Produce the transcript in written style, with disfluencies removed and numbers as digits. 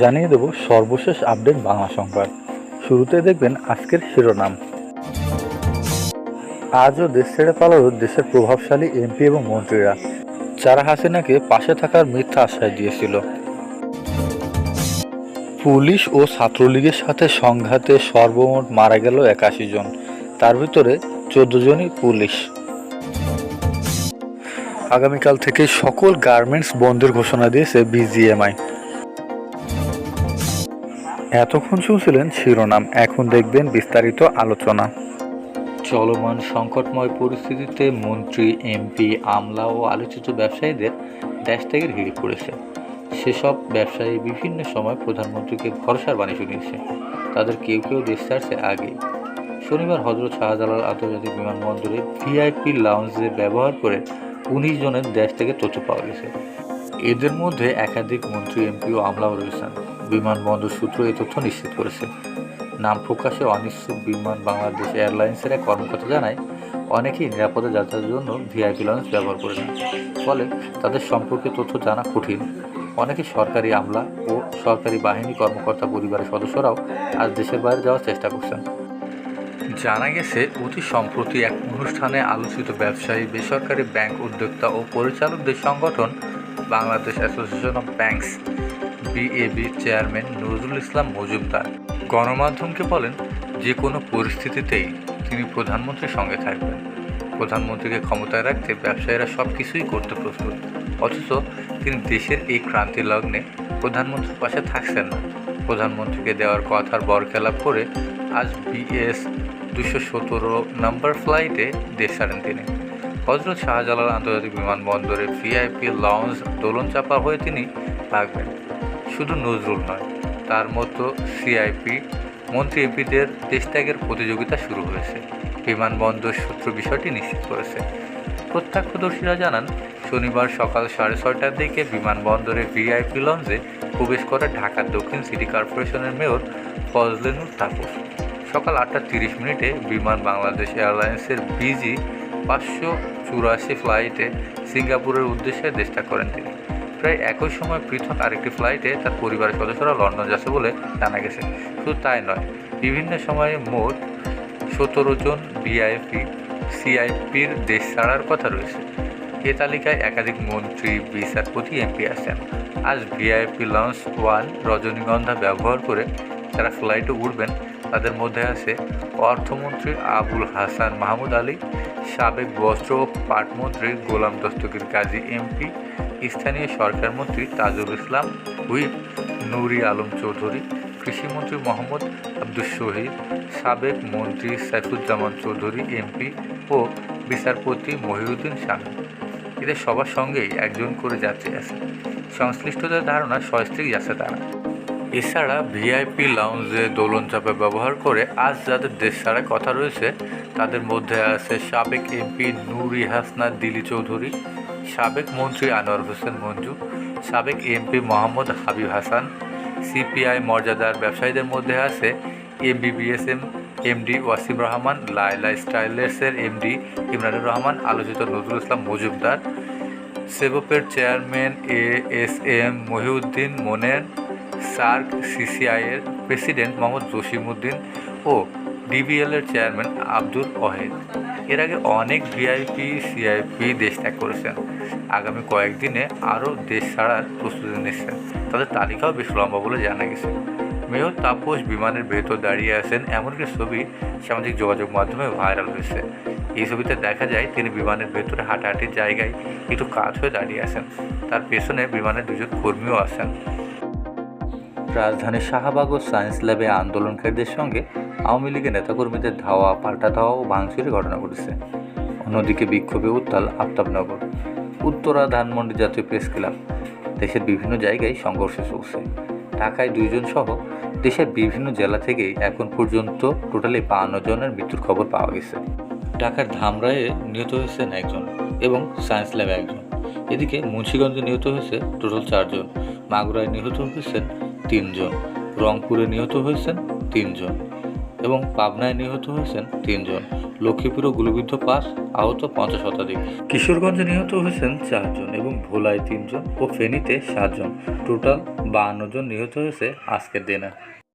জানিয়ে দেব সর্বশেষ আপডেট বাংলা সংবাদ। শুরুতে দেখবেন আজকের শিরোনাম। আজও দেশ ছেড়ে পালালো দেশের প্রভাবশালী এমপি এবং মন্ত্রীরা, যারা হাসিনাকে পাশে থাকার মিথ্যা আশ্বাস দিয়েছিল। পুলিশ ও ছাত্রলীগের সাথে সংঘাতে সর্বমোট মারা গেল ৮১ জন, তার ভিতরে ১৪ জনই পুলিশ। আগামীকাল থেকে সকল গার্মেন্টস বন্ধের ঘোষণা দিয়েছে বিজিএমআই। এতক্ষণ শুনছিলেন শিরোনাম, এখন দেখবেন বিস্তারিত আলোচনা। চলমান সংকটময় পরিস্থিতিতে মন্ত্রী, এমপি, আমলা ও আলোচিত ব্যবসায়ীদের দেশ ত্যাগের হিড়িক পড়েছে। সেসব ব্যবসায়ী বিভিন্ন সময় প্রধানমন্ত্রীকে ভরসার বাণী শুনিয়েছে। তাদের কেউ কেউ দেশ ছাড়ছে আগে। শনিবার হযরত শাহজালাল আন্তর্জাতিক বিমানবন্দরে ভিআইপি লাউঞ্জে ব্যবহার করে ১৯ জনের দেশ থেকে তথ্য পাওয়া গেছে। এদের মধ্যে একাধিক মন্ত্রী, এমপি ও আমলাও রয়েছেন। বিমানবন্দর সূত্র এই তথ্য নিশ্চিত করেছে। নাম প্রকাশে অনিচ্ছুক বিমান বাংলাদেশ এয়ারলাইন্সের এক কর্মকর্তা জানায়, অনেকেই নিরাপদে যাত্রার জন্য ভিআইপি লঞ্চ ব্যবহার করে না, ফলে তাদের সম্পর্কে তথ্য জানা কঠিন। অনেকে সরকারি আমলা ও সরকারি বাহিনী কর্মকর্তা পরিবারের সদস্যরাও আজ দেশের বাইরে যাওয়ার চেষ্টা করছেন। জানা গেছে, অতি সম্প্রতি এক অনুষ্ঠানে আলোচিত ব্যবসায়ী, বেসরকারি ব্যাংক উদ্যোক্তা ও পরিচালকদের সংগঠন বাংলাদেশ অ্যাসোসিয়েশন অব ব্যাংকস বিএবির চেয়ারম্যান নজরুল ইসলাম মজুমদার গণমাধ্যমকে বলেন, যে কোনো পরিস্থিতিতেই তিনি প্রধানমন্ত্রীর সঙ্গে থাকবেন। প্রধানমন্ত্রীকে ক্ষমতায় রাখতে ব্যবসায়ীরা সব কিছুই করতে প্রস্তুত, অথচ তিনি দেশের এই ক্রান্তি লগ্নে প্রধানমন্ত্রীর পাশে থাকছেন না। প্রধানমন্ত্রীকে দেওয়ার কথার বরখেলাপ করে আজ বিএস ২১৭ নম্বর ফ্লাইটে দেশ ছাড়েন তিনি। হযরত শাহজালাল আন্তর্জাতিক বিমানবন্দরে ভিআইপি লাউঞ্জ দোলনচাপা হয়ে তিনি থাকবেন। শুধু নজরুল নয়, তার মতো সিআইপি মন্ত্রী, এমপিদের দেশত্যাগের প্রতিযোগিতা শুরু হয়েছে। বিমানবন্দর সূত্র বিষয়টি নিশ্চিত করেছে। প্রত্যক্ষদর্শীরা জানান, শনিবার সকাল 6:30টার দিকে বিমানবন্দরে ভিআইপি লঞ্চে প্রবেশ করে ঢাকার দক্ষিণ সিটি কর্পোরেশনের মেয়র ফজলে নূর তাপস। সকাল 8:30 বিমান বাংলাদেশ এয়ারলাইন্সের বিজি 584 ফ্লাইটে সিঙ্গাপুরের উদ্দেশ্যে দেশত্যাগ করেন তিনি। প্রায় একই সময় পৃথক আরেকটি ফ্লাইটে তার পরিবারের সদস্যরা লন্ডন যাচ্ছে বলে জানা গেছে। শুধু তাই নয়, বিভিন্ন সময়ে মোট 17 জন ভিআইপি সিআইপির দেশ ছাড়ার কথা রয়েছে। এ তালিকায় একাধিক মন্ত্রী, বিচারপতি, এমপি আছেন। আজ ভিআইপি লঞ্চ 1 রজনীগন্ধা ব্যবহার করে যারা ফ্লাইটে উঠবেন, তাদের মধ্যে আছে অর্থমন্ত্রী আবুল হাসান মাহমুদ আলী, সাবেক বস্ত্র ও পাটমন্ত্রী গোলাম দস্তগীর গাজী এমপি, স্থানীয় সরকার মন্ত্রী তাজুল ইসলাম, হুইপ নুরি আলম চৌধুরী, কৃষিমন্ত্রী মোহাম্মদ আব্দুস শহীদ, সাবেক মন্ত্রী সাইফুজ্জামান চৌধুরী এমপি ও বিচারপতি মহিউদ্দিন শামীম। এদের সবার সঙ্গেই একজন করে যাত্রী আছে। সংশ্লিষ্টদের ধারণা সস্ত্রীক যাচ্ছে তারা। এছাড়া ভিআইপি লাউঞ্জে দোলনচাপা ব্যবহার করে আজ যাদের দেশ ছাড়ার কথা রয়েছে, তাদের মধ্যে আছে সাবেক এমপি নুরি হাসনা দিলি চৌধুরী, সাবেক মন্ত্রী আনোয়ার হোসেন মঞ্জু, সাবেক এমপি মোহাম্মদ হাবিব হাসান। সিপিআই মর্যাদার ব্যবসায়ীদের মধ্যে আছে এমবিবিএসএম এমডি ওয়াসিম রহমান, লায়লা স্টাইলার্সের এমডি ইমরানুর রহমান, আলোচিত নজরুল ইসলাম মজুমদার, সেবপের chairman ASM Mohiuddin Moner, SAARC সিসিআইয়ের প্রেসিডেন্ট মোহাম্মদ জসিমউদ্দিন ও ডিবিএলের চেয়ারম্যান আব্দুল ওয়াহেদ। এর আগে অনেক ভিআইপি সিআইপি দেশ ত্যাগ করেছেন। আগামী কয়েকদিনে আরও দেশ ছাড়ার প্রস্তুতি নিচ্ছেন। তাদের তালিকাও বেশ লম্বা বলে জানা গেছে। মেয়র তাপস বিমানের ভেতর দাঁড়িয়ে আছেন, এমনকি ছবি সামাজিক যোগাযোগ মাধ্যমে ভাইরাল হয়েছে। এই ছবিতে দেখা যায় তিনি বিমানের ভেতরে হাঁটাহাঁটির জায়গায় একটু কাত হয়ে দাঁড়িয়ে আছেন। তার পেছনে বিমানের দুজন কর্মীও আছেন। রাজধানীর শাহবাগ ও সায়েন্স ল্যাবে আন্দোলনকারীদের সঙ্গে আওয়ামী লীগের নেতাকর্মীদের ধাওয়া, পাল্টা ধাওয়া ও ভাঙচুরের ঘটনা ঘটেছে। অন্যদিকে বিক্ষোভে উত্তাল আফতাবনগর, উত্তরা, ধানমন্ডি জাতীয় প্রেস ক্লাব। দেশের বিভিন্ন জায়গায় সংঘর্ষ চলছে। ঢাকায় 2 জন সহ দেশের বিভিন্ন জেলা থেকেই এখন পর্যন্ত টোটালি 52 জনের মৃত্যুর খবর পাওয়া গেছে। ঢাকার ধামরায়ে নিহত হয়েছেন 1 জন এবং সায়েন্স ল্যাবে 1 জন। এদিকে মুন্সিগঞ্জে নিহত হয়েছে টোটাল 4 জন, মাগুরায় নিহত হয়েছেন 3 জন, রংপুরে নিহত হয়েছেন 3 জন। এবং পাবনায় নিহত হয়েছেন 3 জন। লক্ষ্মীপুরে গুলিবিদ্ধ 5, আহত 50 শতাধিক। কিশোরগঞ্জে নিহত হয়েছেন 4 জন এবং ভোলায় 3 জন ও ফেনীতে 7 জন। টোটাল 52 জন নিহত হয়েছে আজকের দিনে।